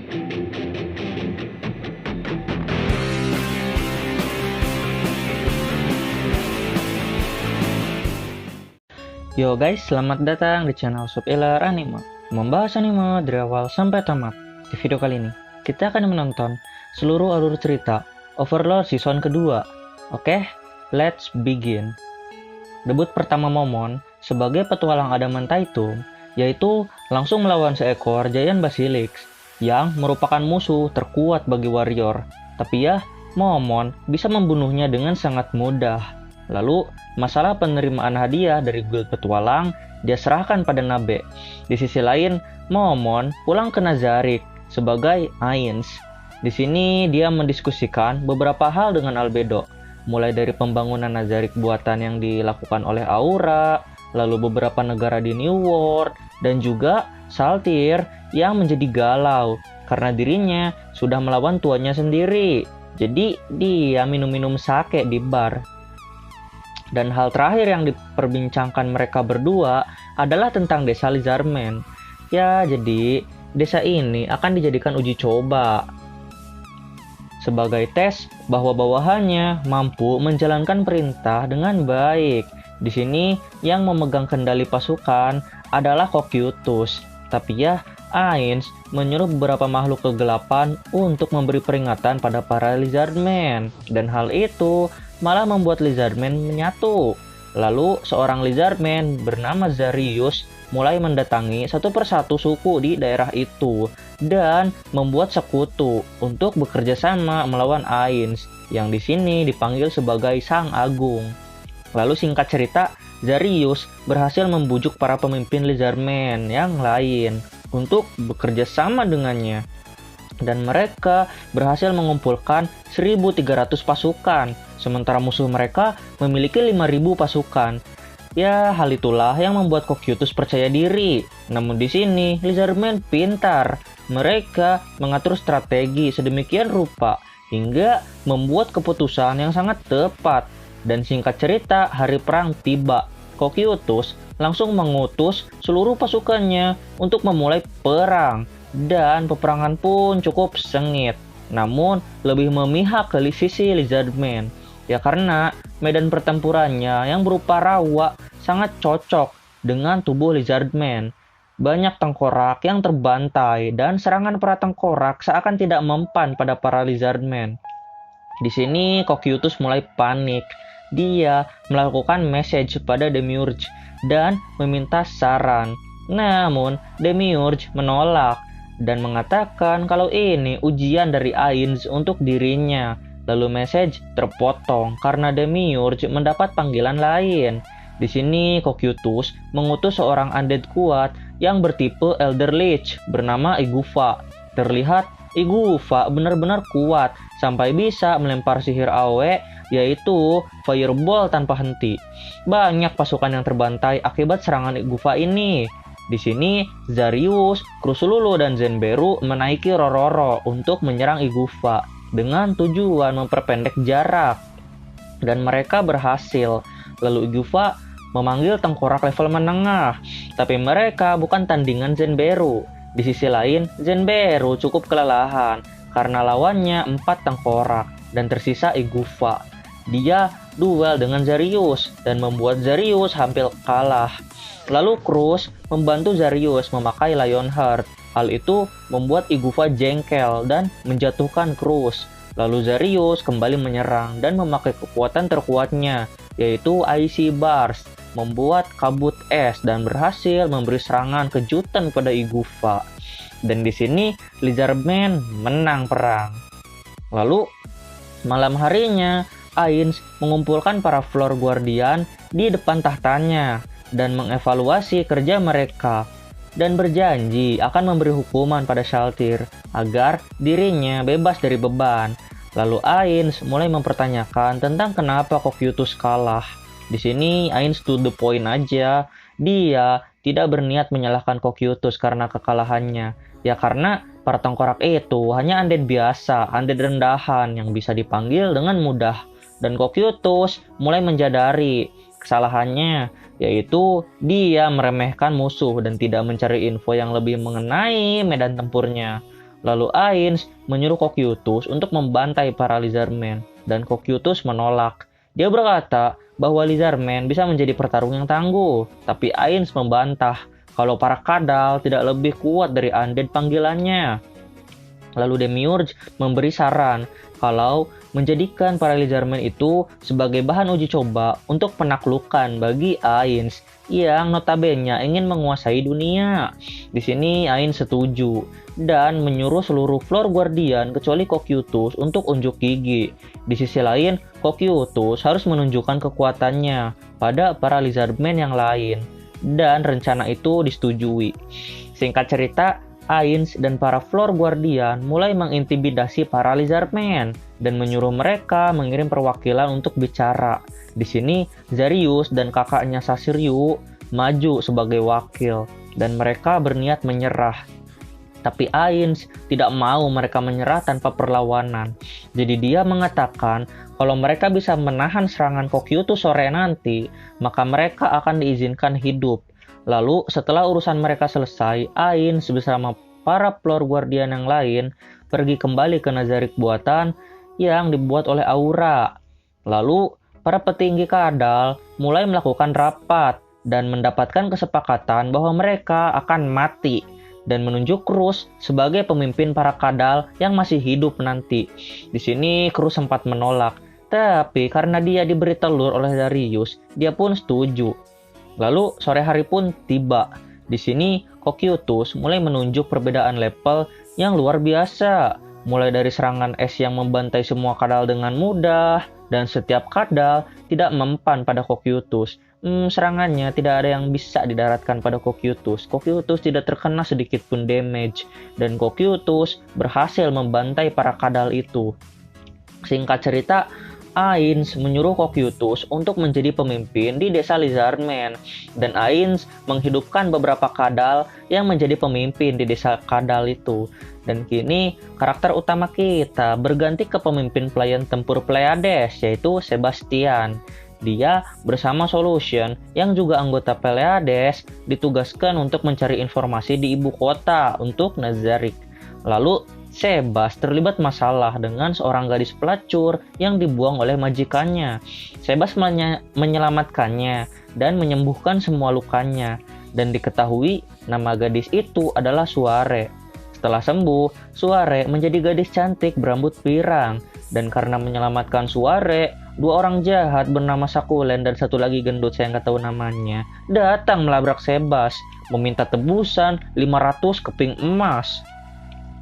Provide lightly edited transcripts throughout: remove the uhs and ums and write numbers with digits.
Yo guys, selamat datang di channel Subilar Anime. Membahas anime dari awal sampai tamat. Di video kali ini, kita akan menonton seluruh alur cerita Overlord season kedua. Oke, let's begin. Debut pertama Momon sebagai petualang Adamantium, yaitu langsung melawan seekor Giant Basilisk yang merupakan musuh terkuat bagi warrior. Tapi ya, Momon bisa membunuhnya dengan sangat mudah. Lalu, masalah penerimaan hadiah dari guild petualang dia serahkan pada Nabe. Di sisi lain, Momon pulang ke Nazarik sebagai Ainz. Di sini dia mendiskusikan beberapa hal dengan Albedo, mulai dari pembangunan Nazarik buatan yang dilakukan oleh Aura, lalu beberapa negara di New World, dan juga Saltyr yang menjadi galau karena dirinya sudah melawan tuannya sendiri. Jadi dia minum-minum sake di bar. Dan hal terakhir yang diperbincangkan mereka berdua adalah tentang desa Lizardman. Ya, jadi desa ini akan dijadikan uji coba sebagai tes bahwa bawahannya mampu menjalankan perintah dengan baik. Di sini yang memegang kendali pasukan adalah Cocytus. Tapi ya, Ainz menyuruh beberapa makhluk kegelapan untuk memberi peringatan pada para Lizardman. Dan hal itu malah membuat Lizardman menyatu. Lalu seorang Lizardman bernama Zarius mulai mendatangi satu persatu suku di daerah itu dan membuat sekutu untuk bekerja sama melawan Ainz yang di sini dipanggil sebagai Sang Agung. Lalu singkat cerita, Zarius berhasil membujuk para pemimpin Lizardman yang lain untuk bekerja sama dengannya. Dan mereka berhasil mengumpulkan 1.300 pasukan, sementara musuh mereka memiliki 5.000 pasukan. Ya, hal itulah yang membuat Cocytus percaya diri. Namun di sini, Lizardman pintar. Mereka mengatur strategi sedemikian rupa hingga membuat keputusan yang sangat tepat. Dan singkat cerita, hari perang tiba. Cocytus langsung mengutus seluruh pasukannya untuk memulai perang. Dan peperangan pun cukup sengit, namun lebih memihak ke sisi Lizardman. Ya karena medan pertempurannya yang berupa rawa sangat cocok dengan tubuh Lizardman. Banyak tengkorak yang terbantai dan serangan para tengkorak seakan tidak mempan pada para Lizardman. Di sini Cocytus mulai panik. Dia melakukan message pada Demiurge dan meminta saran. Namun Demiurge menolak dan mengatakan kalau ini ujian dari Ainz untuk dirinya. Lalu message terpotong karena Demiurge mendapat panggilan lain. Di sini Cocytus mengutus seorang undead kuat yang bertipe Elder Lich bernama Igufa. Terlihat Igufa benar-benar kuat sampai bisa melempar sihir Awe, yaitu Fireball tanpa henti. Banyak pasukan yang terbantai akibat serangan Igufa ini. Di sini, Zarius, Krusululu, dan Zenberu menaiki Rororo untuk menyerang Igufa dengan tujuan memperpendek jarak. Dan mereka berhasil. Lalu Igufa memanggil tengkorak level menengah. Tapi mereka bukan tandingan Zenberu. Di sisi lain, Zenberu cukup kelelahan karena lawannya 4 tengkorak dan tersisa Igufa. Dia duel dengan Zarius dan membuat Zarius hampir kalah. Lalu Cruz membantu Zarius memakai Lionheart. Hal itu membuat Igufa jengkel dan menjatuhkan Cruz. Lalu Zarius kembali menyerang dan memakai kekuatan terkuatnya, yaitu Icy Burst, membuat kabut es dan berhasil memberi serangan kejutan pada Igufa. Dan di sini Lizardman menang perang. Lalu malam harinya Ainz mengumpulkan para Floor Guardian di depan tahtanya dan mengevaluasi kerja mereka dan berjanji akan memberi hukuman pada Saltyr agar dirinya bebas dari beban. Lalu Ainz mulai mempertanyakan tentang kenapa Cocytus kalah. Di sini Ainz to the point aja. Dia tidak berniat menyalahkan Cocytus karena kekalahannya. Ya karena para tengkorak itu hanya undead biasa, undead rendahan yang bisa dipanggil dengan mudah. Dan Cocytus mulai menjadari kesalahannya, yaitu dia meremehkan musuh dan tidak mencari info yang lebih mengenai medan tempurnya. Lalu Ainz menyuruh Cocytus untuk membantai para Lizardmen, dan Cocytus menolak. Dia berkata bahwa Lizardmen bisa menjadi pertarung yang tangguh, tapi Ainz membantah kalau para kadal tidak lebih kuat dari undead panggilannya. Lalu Demiurge memberi saran kalau menjadikan para Lizardmen itu sebagai bahan uji coba untuk penaklukan bagi Ainz yang notabene ingin menguasai dunia. Di sini Ainz setuju dan menyuruh seluruh Floor Guardian kecuali Cocytus untuk unjuk gigi. Di sisi lain, Cocytus harus menunjukkan kekuatannya pada para Lizardmen yang lain, dan rencana itu disetujui. Singkat cerita, Ainz dan para Floor Guardian mulai mengintimidasi para Lizardmen dan menyuruh mereka mengirim perwakilan untuk bicara. Di sini, Zarius dan kakaknya Sasiryu maju sebagai wakil dan mereka berniat menyerah. Tapi Ainz tidak mau mereka menyerah tanpa perlawanan. Jadi dia mengatakan kalau mereka bisa menahan serangan Cocytus sore nanti, maka mereka akan diizinkan hidup. Lalu setelah urusan mereka selesai, Ainz bersama para Floor Guardian yang lain pergi kembali ke Nazarick buatan yang dibuat oleh Aura. Lalu para petinggi kadal mulai melakukan rapat dan mendapatkan kesepakatan bahwa mereka akan mati dan menunjuk Cruz sebagai pemimpin para kadal yang masih hidup nanti. Di sini Cruz sempat menolak, tapi karena dia diberi telur oleh Darius, dia pun setuju. Lalu sore hari pun tiba. Di sini Cocytus mulai menunjuk perbedaan level yang luar biasa. Mulai dari serangan es yang membantai semua kadal dengan mudah, dan setiap kadal tidak mempan pada Cocytus. Serangannya tidak ada yang bisa didaratkan pada Cocytus. Cocytus tidak terkena sedikit pun damage, dan Cocytus berhasil membantai para kadal itu. Singkat cerita, Ainz menyuruh Cocytus untuk menjadi pemimpin di desa Lizardmen, dan Ainz menghidupkan beberapa kadal yang menjadi pemimpin di desa kadal itu. Dan kini karakter utama kita berganti ke pemimpin pelayan tempur Pleiades, yaitu Sebastian. Dia bersama Solution yang juga anggota Pleiades ditugaskan untuk mencari informasi di ibu kota untuk Nazarick. Lalu Sebas terlibat masalah dengan seorang gadis pelacur yang dibuang oleh majikannya. Sebas menyelamatkannya dan menyembuhkan semua lukanya, dan diketahui nama gadis itu adalah Suare. Setelah sembuh, Suare menjadi gadis cantik berambut pirang, dan karena menyelamatkan Suare, dua orang jahat bernama Sakulen dan satu lagi gendut saya nggak tahu namanya datang melabrak Sebas, meminta tebusan 500 keping emas.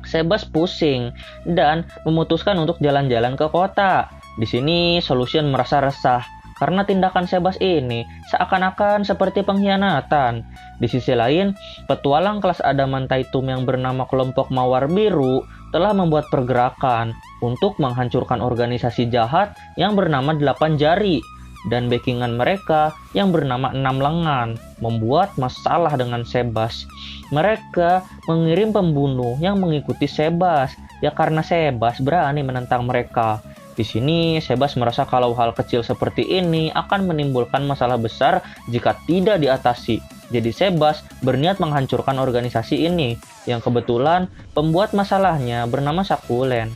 Sebas pusing dan memutuskan untuk jalan-jalan ke kota. Di sini Solution merasa resah karena tindakan Sebas ini seakan-akan seperti pengkhianatan. Di sisi lain, petualang kelas Adamantium yang bernama kelompok Mawar Biru telah membuat pergerakan untuk menghancurkan organisasi jahat yang bernama 8 Jari, dan backingan mereka yang bernama 6 Lengan membuat masalah dengan Sebas. Mereka mengirim pembunuh yang mengikuti Sebas, ya karena Sebas berani menentang mereka. Di sini Sebas merasa kalau hal kecil seperti ini akan menimbulkan masalah besar jika tidak diatasi. Jadi Sebas berniat menghancurkan organisasi ini, yang kebetulan pembuat masalahnya bernama Sakulen,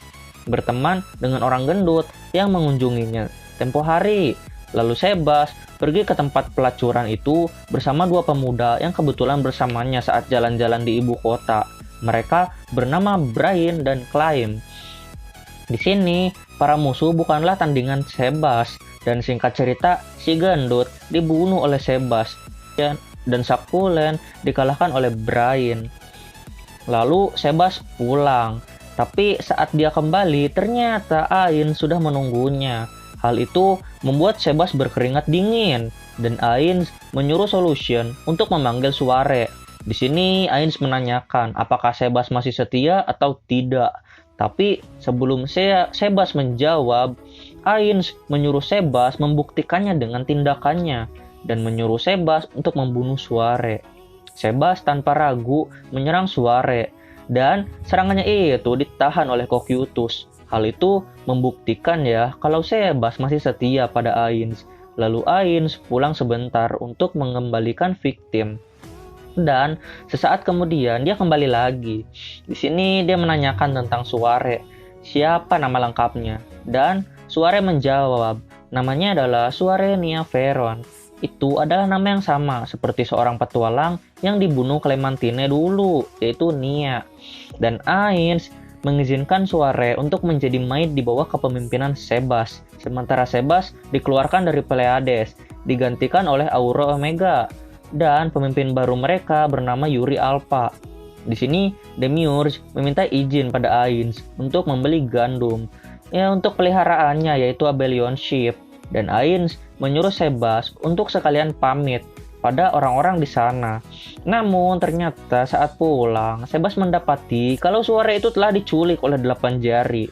berteman dengan orang gendut yang mengunjunginya tempo hari. Lalu Sebas pergi ke tempat pelacuran itu bersama dua pemuda yang kebetulan bersamanya saat jalan-jalan di ibu kota. Mereka bernama Brian dan Climb. Di sini, para musuh bukanlah tandingan Sebas, dan singkat cerita, si gendut dibunuh oleh Sebas, dan Sakulen dikalahkan oleh Brian. Lalu Sebas pulang, tapi saat dia kembali, ternyata Ainz sudah menunggunya. Hal itu membuat Sebas berkeringat dingin, dan Ainz menyuruh Solution untuk memanggil Suare. Di sini Ainz menanyakan apakah Sebas masih setia atau tidak. Tapi sebelum Sebas menjawab, Ainz menyuruh Sebas membuktikannya dengan tindakannya, dan menyuruh Sebas untuk membunuh Suare. Sebas tanpa ragu menyerang Suare, dan serangannya itu ditahan oleh Cocytus. Hal itu membuktikan ya kalau Sebas masih setia pada Ainz. Lalu Ainz pulang sebentar untuk mengembalikan victim. Dan sesaat kemudian dia kembali lagi. Di sini dia menanyakan tentang Suare, siapa nama lengkapnya. Dan Suare menjawab, namanya adalah Suarenia Veron. Itu adalah nama yang sama seperti seorang petualang yang dibunuh Clementine dulu, yaitu Nia. Dan Ainz mengizinkan Suare untuk menjadi maid di bawah kepemimpinan Sebas. Sementara Sebas dikeluarkan dari Pleiades, digantikan oleh Auro Omega. Dan pemimpin baru mereka bernama Yuri Alpha. Di sini Demiurge meminta izin pada Ainz untuk membeli gandum ya untuk peliharaannya, yaitu Abelion Ship. Dan Ainz menyuruh Sebas untuk sekalian pamit pada orang-orang di sana. Namun ternyata saat pulang, Sebas mendapati kalau Suare itu telah diculik oleh 8 jari.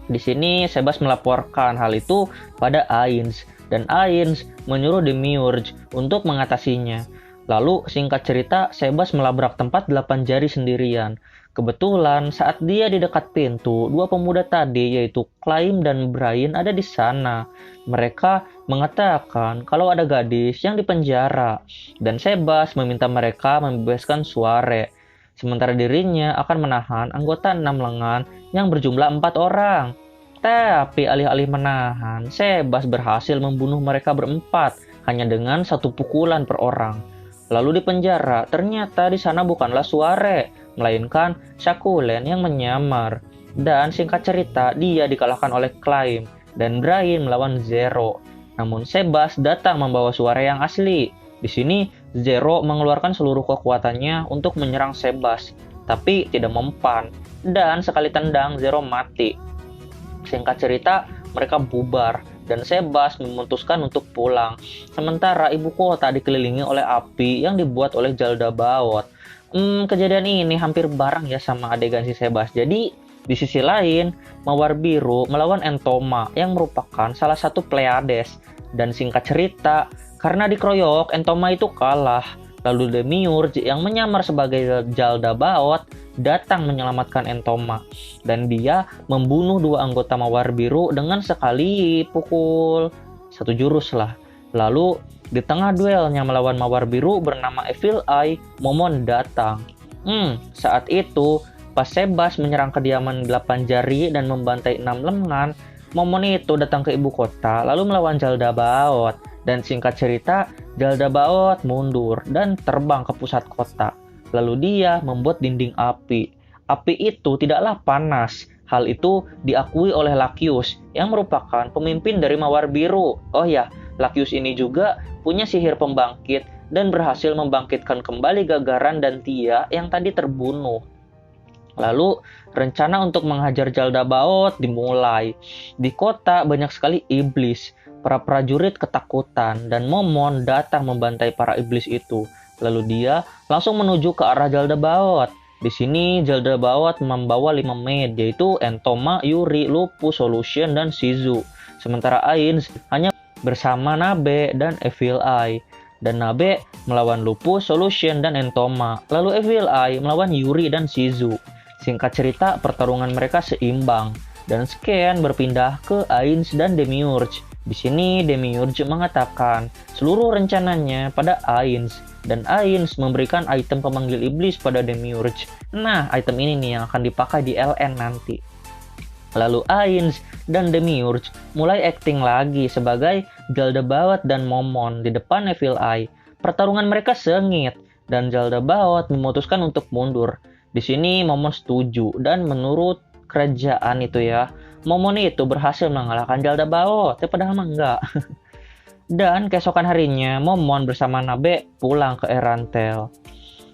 Di sini Sebas melaporkan hal itu pada Ainz, dan Ainz menyuruh Demiurge untuk mengatasinya. Lalu singkat cerita, Sebas melabrak tempat 8 jari sendirian. Kebetulan saat dia di dekat pintu, dua pemuda tadi yaitu Klaim dan Brian ada di sana. Mereka mengatakan kalau ada gadis yang dipenjara, dan Sebas meminta mereka membebaskan Suare. Sementara dirinya akan menahan anggota 6 lengan yang berjumlah 4 orang. Tapi alih-alih menahan, Sebas berhasil membunuh mereka berempat hanya dengan 1 pukulan per orang. Lalu di penjara, ternyata di sana bukanlah Suare, melainkan Shakulen yang menyamar. Dan singkat cerita, dia dikalahkan oleh Klaim dan Brian melawan Zero. Namun Sebas datang membawa Suare yang asli. Di sini Zero mengeluarkan seluruh kekuatannya untuk menyerang Sebas, tapi tidak mempan. Dan sekali tendang Zero mati. Singkat cerita, mereka bubar dan Sebas memutuskan untuk pulang. Sementara ibu kota dikelilingi oleh api yang dibuat oleh Jaldabaoth. Kejadian ini hampir bareng ya sama adegan si Sebas. Jadi di sisi lain, Mawar Biru melawan Entoma yang merupakan salah satu Pleiades. Dan singkat cerita, karena dikeroyok, Entoma itu kalah. Lalu Demiurge yang menyamar sebagai Jaldabaoth datang menyelamatkan Entoma. Dan dia membunuh 2 anggota Mawar Biru dengan sekali pukul 1 jurus lah. Lalu di tengah duelnya melawan Mawar Biru bernama Evil Eye, Momon datang. Saat itu pas Sebas menyerang kediaman 8 jari dan membantai 6 lengan, Momon itu datang ke ibu kota lalu melawan Jaldabaoth. Dan singkat cerita, Jaldabaoth mundur dan terbang ke pusat kota. Lalu dia membuat dinding api. Api itu tidaklah panas. Hal itu diakui oleh Lakius yang merupakan pemimpin dari Mawar Biru. Oh ya, Lakius ini juga punya sihir pembangkit dan berhasil membangkitkan kembali Gagaran dan Tia yang tadi terbunuh. Lalu rencana untuk menghajar Jaldabaoth dimulai. Di kota banyak sekali iblis. Para prajurit ketakutan dan Momon datang membantai para iblis itu. Lalu dia langsung menuju ke arah Jaldabaoth. Di sini Jaldabaoth membawa 5 maid, yaitu Entoma, Yuri, Lupus, Solution, dan Shizu. Sementara Ainz hanya bersama Nabe dan Evil Eye. Dan Nabe melawan Lupus, Solution, dan Entoma. Lalu Evil Eye melawan Yuri dan Shizu. Singkat cerita, pertarungan mereka seimbang. Dan Scan berpindah ke Ainz dan Demiurge. Di sini Demiurge mengatakan seluruh rencananya pada Ainz, dan Ainz memberikan item pemanggil iblis pada Demiurge. Nah, item ini nih yang akan dipakai di LN nanti. Lalu Ainz dan Demiurge mulai acting lagi sebagai Jaldabaoth dan Momon di depan Evil Eye. Pertarungan mereka sengit dan Jaldabaoth memutuskan untuk mundur. Di sini Momon setuju dan menurut kerajaan itu ya, Momon itu berhasil mengalahkan Jaldabaoth, padahal mah enggak. Dan keesokan harinya, Momon bersama Nabe pulang ke Erantel.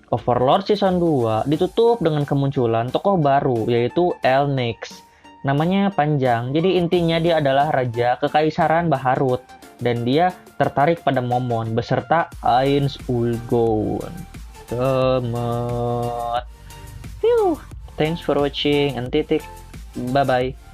Overlord Season 2 ditutup dengan kemunculan tokoh baru, yaitu Elnix. Namanya panjang, jadi intinya dia adalah Raja Kekaisaran Baharut. Dan dia tertarik pada Momon beserta Ainz Ulgon. Temet. Thanks for watching and titik. Bye-bye.